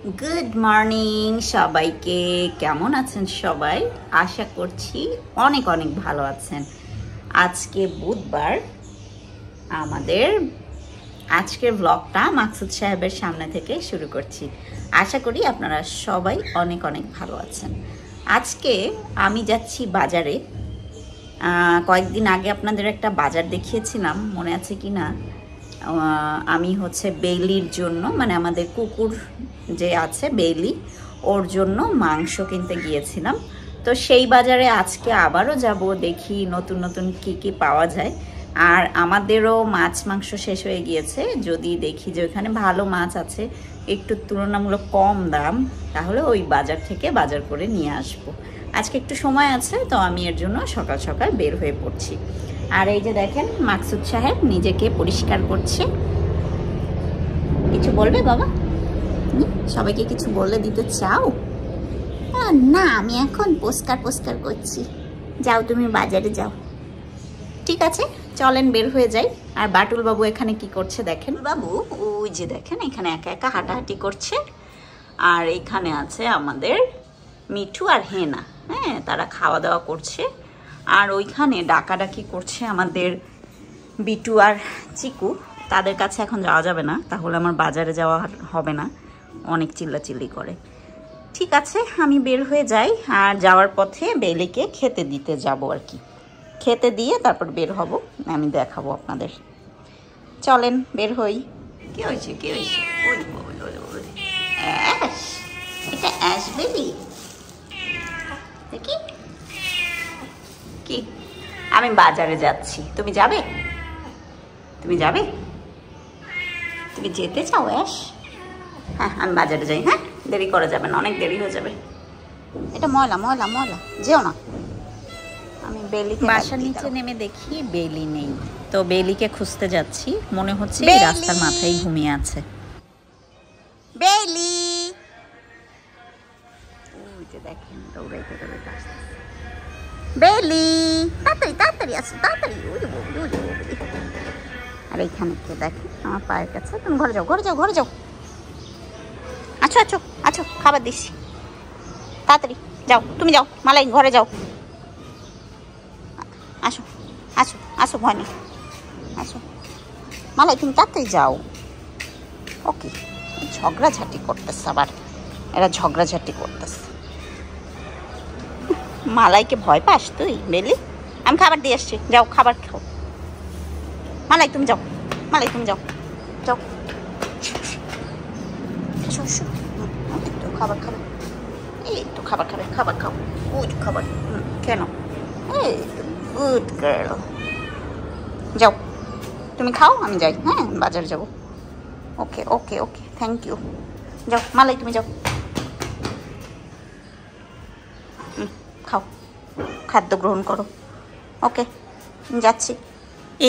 Good morning সবাইকে। কেমন আছেন সবাই? আশা করছি অনেক অনেক ভালো আছেন। আজকে বুধবার, আমাদের আজকের ব্লগটা মাকসুদ সাহেবের সামনে থেকে শুরু করছি। আশা করি আপনারা সবাই অনেক অনেক ভালো আছেন। আজকে আমি যাচ্ছি বাজারে। কয়েকদিন আগে আপনাদের একটা বাজার দেখিয়েছিলাম, মনে আছে কি না? আমি হচ্ছে বেইলির জন্য, মানে আমাদের কুকুর যে আছে বেইলি, ওর জন্য মাংস কিনতে গিয়েছিলাম। তো সেই বাজারে আজকে আবারও যাব, দেখি নতুন নতুন কি কি পাওয়া যায়। আর আমাদেরও মাছ মাংস শেষ হয়ে গিয়েছে। যদি দেখি যে ওখানে ভালো মাছ আছে, একটু তুলনামূলক কম দাম, তাহলে ওই বাজার থেকে বাজার করে নিয়ে আসবো। আজকে একটু সময় আছে, তো আমি এর জন্য সকাল সকাল বের হয়ে পড়ছি। আর এই যে দেখেন, মাকসুদ সাহেব নিজেকে পরিষ্কার করছে। কিছু বলবে বাবা? সবাইকে কিছু বলে দিতে চাও? না, আমি এখন পরিষ্কার করছি। যাও, তুমি বাজারে যাও। ঠিক আছে, চলেন বের হয়ে যাই। আর বাটুল বাবু এখানে কি করছে দেখেন। বাবু ওই যে দেখেন, এখানে একা একা হাঁটাহাঁটি করছে। আর এখানে আছে আমাদের মিঠু আর হেনা। হ্যাঁ, তারা খাওয়া দাওয়া করছে। আর ওইখানে ডাকাডাকি করছে আমাদের বিটু আর চিকু। তাদের কাছে এখন যাওয়া যাবে না, তাহলে আমার বাজারে যাওয়া হবে না, অনেক চিল্লাচিল্লি করে। ঠিক আছে, আমি বের হয়ে যাই। আর যাওয়ার পথে বেলিকে খেতে দিতে যাব আর কি। খেতে দিয়ে তারপর বের হব, আমি দেখাবো আপনাদের। চলেন বের হই। কি হয়েছে কি হয়েছে? অ্যাশ, এটা অ্যাশ বেবি দেখি। কি? আমি বাজারে যাচ্ছি, তুমি যাবে? তুমি যাবে? তুমি যেতে চাও অ্যাশ? হ্যাঁ, আমি বাজারে যাই। হ্যাঁ, দেরি করা যাবে না, অনেক দেরি হয়ে যাবে। এটা ময়লা ময়লা ময়লা, যেও না। আমি বেলিকে বাসার নিচে নেমে দেখি বেলি নেই, তো বেলিকে খুঁজতে যাচ্ছি। মনে হচ্ছে এই রাস্তার মাথায় ঘুমিয়ে আছে। বেলি, ওই যে দেখেন দৌড়াইতে দৌড়াইতে আসছে। বেলি, তাড়াতাড়ি তাড়াতাড়ি আসো, তাড়াতাড়ি। আর এইখানে কে দেখেন আমার পায়ের কাছে। তুমি ঘরে যাও, ঘরে যাও, ঘরে যাও। আচ্ছা আচ্ছা আচ্ছা, খাবার দিচ্ছি, তাড়াতাড়ি যাও। তুমি যাও মালাই, ঘরে যাও। আসো আসো আসো, ভয় নেই, আসো মালাই, তুমি তাড়াতাড়ি যাও। ওকে, ঝগড়াঝাটি করতেছে আবার, এরা ঝগড়াঝাটি করতেছে। মালাইকে ভয় পাস তুই বেলি? আমি খাবার দিয়ে আসছি, যাও খাবার খাও। মালাই তুমি যাও, মালাই তুমি যাও, যাও। একটু খাবার খাবে, এই তো খাবার খাবে, খাবার খাও। গুড খাবার। কেন? এই গুড গার্ল। যাও তুমি খাও, আমি যাই। হ্যাঁ, বাজারে যাবো। ওকে ওকে ওকে, থ্যাংক ইউ। যাও মালাই, তুমি যাও, খাও, খাদ্য গ্রহণ করো। ওকে, যাচ্ছি।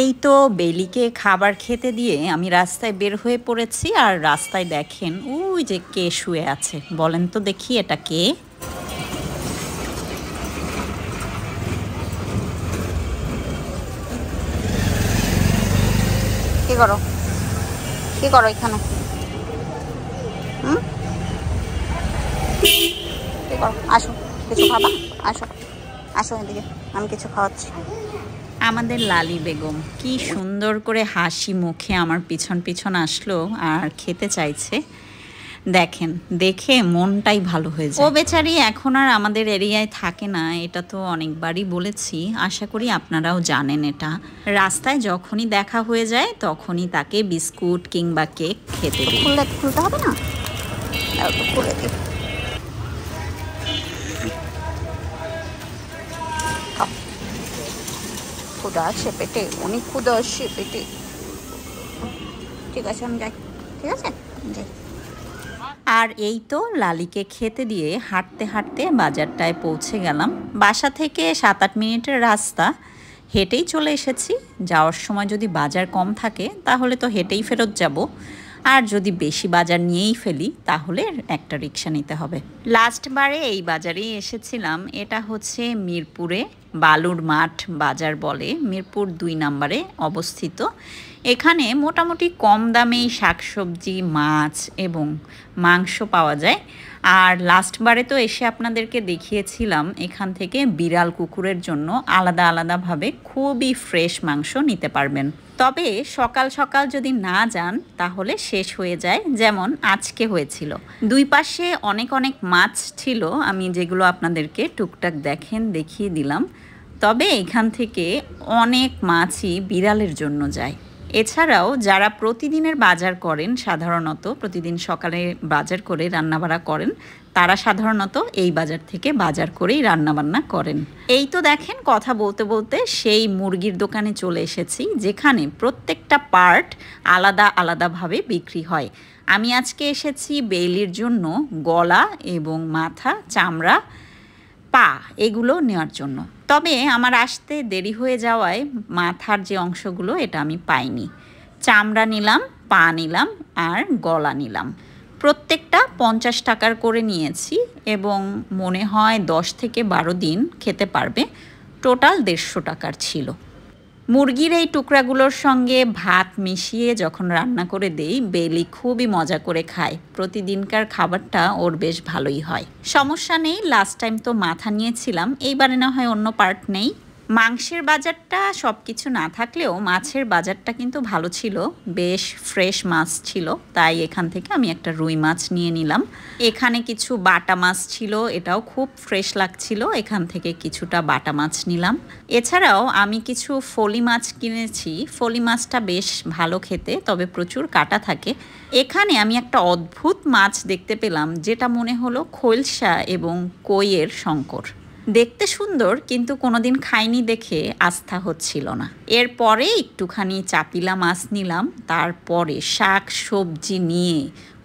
এই তো বেলিকে খাবার খেতে দিয়ে আমি রাস্তায় বের হয়ে পড়েছি। আর রাস্তায় দেখেন ওই যে কে শুয়ে আছে, বলেন তো দেখি এটা কে? কি করো, কি করো এখানে? কি করো? আসো, কিছু খাবা? আসো আসো এদিকে, আমি কিছু খাওয়াচ্ছি। আমাদের লালি বেগম কি সুন্দর করে হাসি মুখে আমার পিছন পিছন আসলো আর খেতে চাইছে। দেখেন, দেখে মনটাই ভালো হয়ে যায়। ও বেচারি এখন আর আমাদের এরিয়ায় থাকে না, এটা তো অনেকবারই বলেছি, আশা করি আপনারাও জানেন এটা। রাস্তায় যখনই দেখা হয়ে যায় তখনই তাকে বিস্কুট কিংবা কেক খেতে দিই। খুলতে হবে না, খুলে দিই। ক্ষুধা আছে পেটে, অনেক ক্ষুধা আসছে পেটে। ঠিক আছে, আমি যাই। ঠিক আছে, যাই। আর এই তো লালিকে খেতে দিয়ে হাঁটতে হাঁটতে বাজারটায় পৌঁছে গেলাম। বাসা থেকে 7-8 মিনিটের রাস্তা, হেঁটেই চলে এসেছি। যাওয়ার সময় যদি বাজার কম থাকে তাহলে তো হেঁটেই ফেরত যাব। আর যদি বেশি বাজার নিয়েই ফেলি তাহলে একটা রিক্সা নিতে হবে। লাস্টবারে এই বাজারেই এসেছিলাম। এটা হচ্ছে মিরপুরে বালুর মাঠ বাজার বলে, মিরপুর 2 নম্বরে অবস্থিত। এখানে মোটামুটি কম দামেই শাকসবজি, মাছ এবং মাংস পাওয়া যায়। আর লাস্টবারে তো এসে আপনাদেরকে দেখিয়েছিলাম এখান থেকে বিড়াল কুকুরের জন্য আলাদা আলাদাভাবে খুবই ফ্রেশ মাংস নিতে পারবেন। তবে সকাল সকাল যদি না যান তাহলে শেষ হয়ে যায়, যেমন আজকে হয়েছিল। দুই পাশে অনেক অনেক মাছ ছিল, আমি যেগুলো আপনাদেরকে টুকটাক দেখিয়ে দিলাম। তবে এখান থেকে অনেক মাছই বিড়ালের জন্য যায়। এছাড়াও যারা প্রতিদিনের বাজার করেন, সাধারণত প্রতিদিন সকালে বাজার করে রান্নাবাড়া করেন, তারা সাধারণত এই বাজার থেকে বাজার করেই রান্নাবান্না করেন। এই তো দেখেন, কথা বলতে বলতে সেই মুরগির দোকানে চলে এসেছি, যেখানে প্রত্যেকটা পার্ট আলাদা আলাদাভাবে বিক্রি হয়। আমি আজকে এসেছি বেইলির জন্য গলা এবং মাথা, চামড়া, পা এগুলো নেওয়ার জন্য। তবে আমার আসতে দেরি হয়ে যাওয়ায় মাথার যে অংশগুলো এটা আমি পাইনি। চামড়া নিলাম, পা নিলাম আর গলা নিলাম। প্রত্যেকটা 50 টাকার করে নিয়েছি এবং মনে হয় 10 থেকে 12 দিন খেতে পারবে। টোটাল 150 টাকার ছিল। মুরগির এই টুকরাগুলোর সঙ্গে ভাত মিশিয়ে যখন রান্না করে দেই, বেলি খুবই মজা করে খায়। প্রতিদিনকার খাবারটা ওর বেশ ভালোই হয়। সমস্যা নেই, লাস্ট টাইম তো মাথা নিয়েছিলাম, এইবারে না হয় অন্য পার্ট নেই। মাংসের বাজারটা সব কিছু না থাকলেও মাছের বাজারটা কিন্তু ভালো ছিল, বেশ ফ্রেশ মাছ ছিল। তাই এখান থেকে আমি একটা রুই মাছ নিয়ে নিলাম। এখানে কিছু বাটা মাছ ছিল, এটাও খুব ফ্রেশ লাগছিল, এখান থেকে কিছুটা বাটা মাছ নিলাম। এছাড়াও আমি কিছু ফলি মাছ কিনেছি। ফলি মাছটা বেশ ভালো খেতে, তবে প্রচুর কাঁটা থাকে। এখানে আমি একটা অদ্ভুত মাছ দেখতে পেলাম, যেটা মনে হলো খৈলসা এবং কইয়ের সংকর। দেখতে সুন্দর, কিন্তু কোনোদিন খাইনি দেখে আস্থা হচ্ছিল না। এরপরে একটুখানি চাপিলা মাছ নিলাম। তারপরে শাক সবজি নিয়ে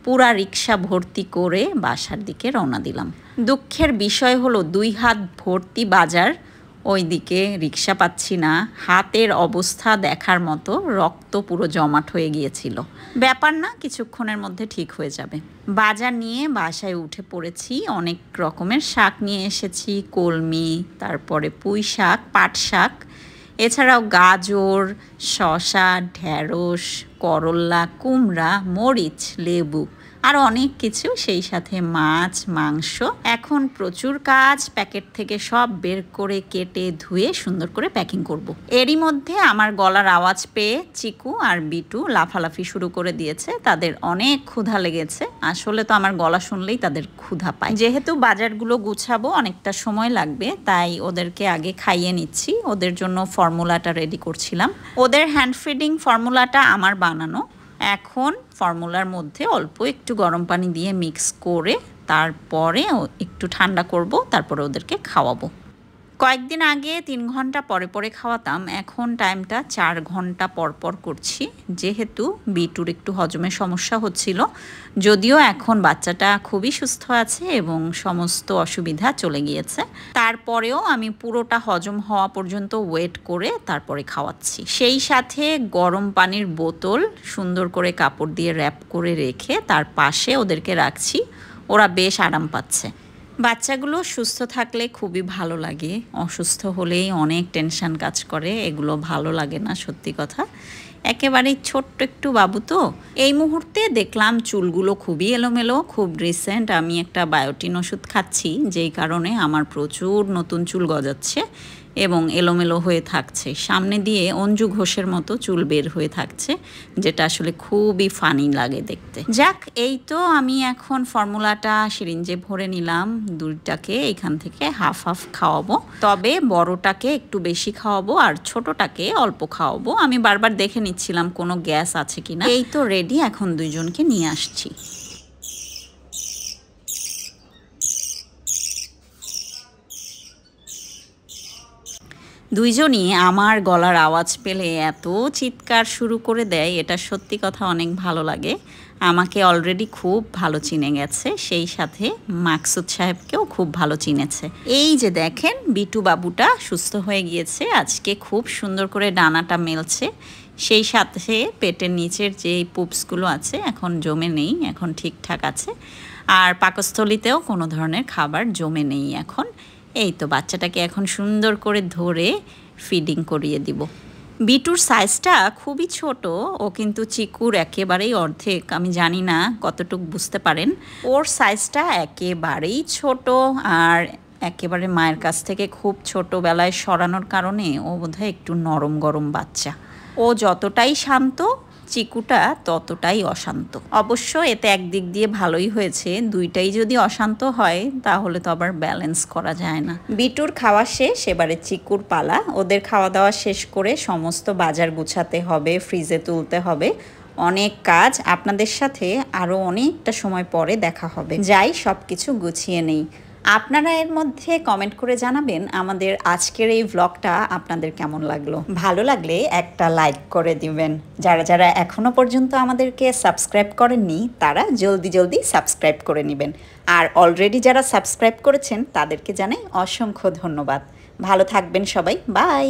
পুরা রিক্সা ভর্তি করে বাসার দিকে রওনা দিলাম। দুঃখের বিষয় হলো 2 হাত ভর্তি বাজার, ওইদিকে রিক্সা পাচ্ছি না। হাতের অবস্থা দেখার মতো, রক্ত পুরো জমাট হয়ে গিয়েছিল। ব্যাপার না, কিছুক্ষণের মধ্যে ঠিক হয়ে যাবে। বাজার নিয়ে বাসায় উঠে পড়েছি। অনেক রকমের শাক নিয়ে এসেছি, কলমি, তারপরে পুঁই শাক, পাট শাক, এছাড়াও গাজর, শসা, ঢেঁড়স, করল্লা, কুমড়া, মরিচ, লেবু আর অনেক কিছু, সেই সাথে মাছ, মাংস। এখন প্রচুর কাজ, প্যাকেট থেকে সব বের করে কেটে ধুয়ে সুন্দর করে প্যাকিং করব। এরই মধ্যে আমার গলার আওয়াজ পেয়ে চিকু আর বিটু লাফালাফি শুরু করে দিয়েছে। তাদের অনেক ক্ষুধা লেগেছে। আসলে তো আমার গলা শুনলেই তাদের ক্ষুধা পায়। যেহেতু বাজারগুলো গুছাবো, অনেকটা সময় লাগবে, তাই ওদেরকে আগে খাইয়ে নিচ্ছি। ওদের জন্য ফর্মুলাটা রেডি করছিলাম। ওদের হ্যান্ড ফিডিং ফর্মুলাটা আমার বানানো। এখন ফর্মুলার মধ্যে অল্প একটু গরম পানি দিয়ে মিক্স করে তারপরে একটু ঠান্ডা করব, তারপরে ওদেরকে খাওয়াবো। কয়েকদিন আগে 3 ঘন্টা পরে পরে খাওয়াতাম, এখন টাইমটা 4 ঘন্টা পর পর করছি, যেহেতু বিটুর একটু হজমের সমস্যা হচ্ছিল। যদিও এখন বাচ্চাটা খুবই সুস্থ আছে এবং সমস্ত অসুবিধা চলে গিয়েছে, তারপরেও আমি পুরোটা হজম হওয়া পর্যন্ত ওয়েট করে তারপরে খাওয়াচ্ছি। সেই সাথে গরম পানির বোতল সুন্দর করে কাপড় দিয়ে র্যাপ করে রেখে তার পাশে ওদেরকে রাখছি। ওরা বেশ আরাম পাচ্ছে। বাচ্চাগুলো সুস্থ থাকলে খুবই ভালো লাগে, অসুস্থ হলেই অনেক টেনশন কাজ করে, এগুলো ভালো লাগে না সত্যি কথা। একেবারেই ছোট্ট একটু বাবু তো। এই মুহূর্তে দেখলাম চুলগুলো খুবই এলোমেলো। খুব রিসেন্ট আমি একটা বায়োটিন ওষুধ খাচ্ছি, যেই কারণে আমার প্রচুর নতুন চুল গজাচ্ছে এবং এলোমেলো হয়ে থাকছে। সামনে দিয়ে অঞ্জু ঘোষের মতো চুল বের হয়ে থাকছে, যেটা আসলে খুবই ফানি লাগে দেখতে। যাক, এই তো আমি এখন ফর্মুলাটা সিরিঞ্জে ভরে নিলাম। 2টাকে এখান থেকে হাফ হাফ খাওয়াবো, তবে বড়টাকে একটু বেশি খাওয়াবো আর ছোটটাকে অল্প খাওয়াবো। আমি বারবার দেখে নিচ্ছিলাম কোনো গ্যাস আছে কিনা। এই তো রেডি, এখন 2 জনকে নিয়ে আসছি। দুইজনই আমার গলার আওয়াজ পেলে এত চিৎকার শুরু করে দেয়, এটা সত্যি কথা অনেক ভালো লাগে। আমাকে অলরেডি খুব ভালো চিনে গেছে, সেই সাথে মাকসুদ সাহেবকেও খুব ভালো চিনেছে। এই যে দেখেন, বিটু বাবুটা সুস্থ হয়ে গিয়েছে, আজকে খুব সুন্দর করে ডানাটা মেলছে। সেই সাথে পেটের নিচের যে পুপসগুলো আছে এখন জমে নেই, এখন ঠিকঠাক আছে। আর পাকস্থলীতেও কোনো ধরনের খাবার জমে নেই এখন। এই তো বাচ্চাটাকে এখন সুন্দর করে ধরে ফিডিং করিয়ে দিব। বিটুর সাইজটা খুবই ছোট, ও কিন্তু চিকুর একেবারেই অর্ধেক। আমি জানি না কতটুকু বুঝতে পারেন। ওর সাইজটা একেবারেই ছোট, আর একেবারে মায়ের কাছ থেকে খুব ছোটোবেলায় সরানোর কারণে ও বোধহয় একটু নরম গরম বাচ্চা। ও যতটাই শান্ত, চিকুটা ততটাই অশান্ত। অবশ্য এতে একদিক দিয়ে ভালোই হয়েছে, দুইটাই যদি অশান্ত হয় তাহলে তো আবার ব্যালেন্স করা যায় না। বিটুর খাওয়া শেষ, এবারে চিকুর পালা। ওদের খাওয়া দাওয়া শেষ করে সমস্ত বাজার গুছাতে হবে, ফ্রিজে তুলতে হবে, অনেক কাজ। আপনাদের সাথে আরও অনেকটা সময় পরে দেখা হবে। যাই সব কিছু গুছিয়ে নেই। আপনারা এর মধ্যে কমেন্ট করে জানাবেন আমাদের আজকের এই ভ্লগটা আপনাদের কেমন লাগলো। ভালো লাগলে একটা লাইক করে দিবেন। যারা যারা এখনও পর্যন্ত আমাদেরকে সাবস্ক্রাইব করেননি তারা জলদি সাবস্ক্রাইব করে নেবেন। আর অলরেডি যারা সাবস্ক্রাইব করেছেন তাদেরকে জানাই অসংখ্য ধন্যবাদ। ভালো থাকবেন সবাই, বাই।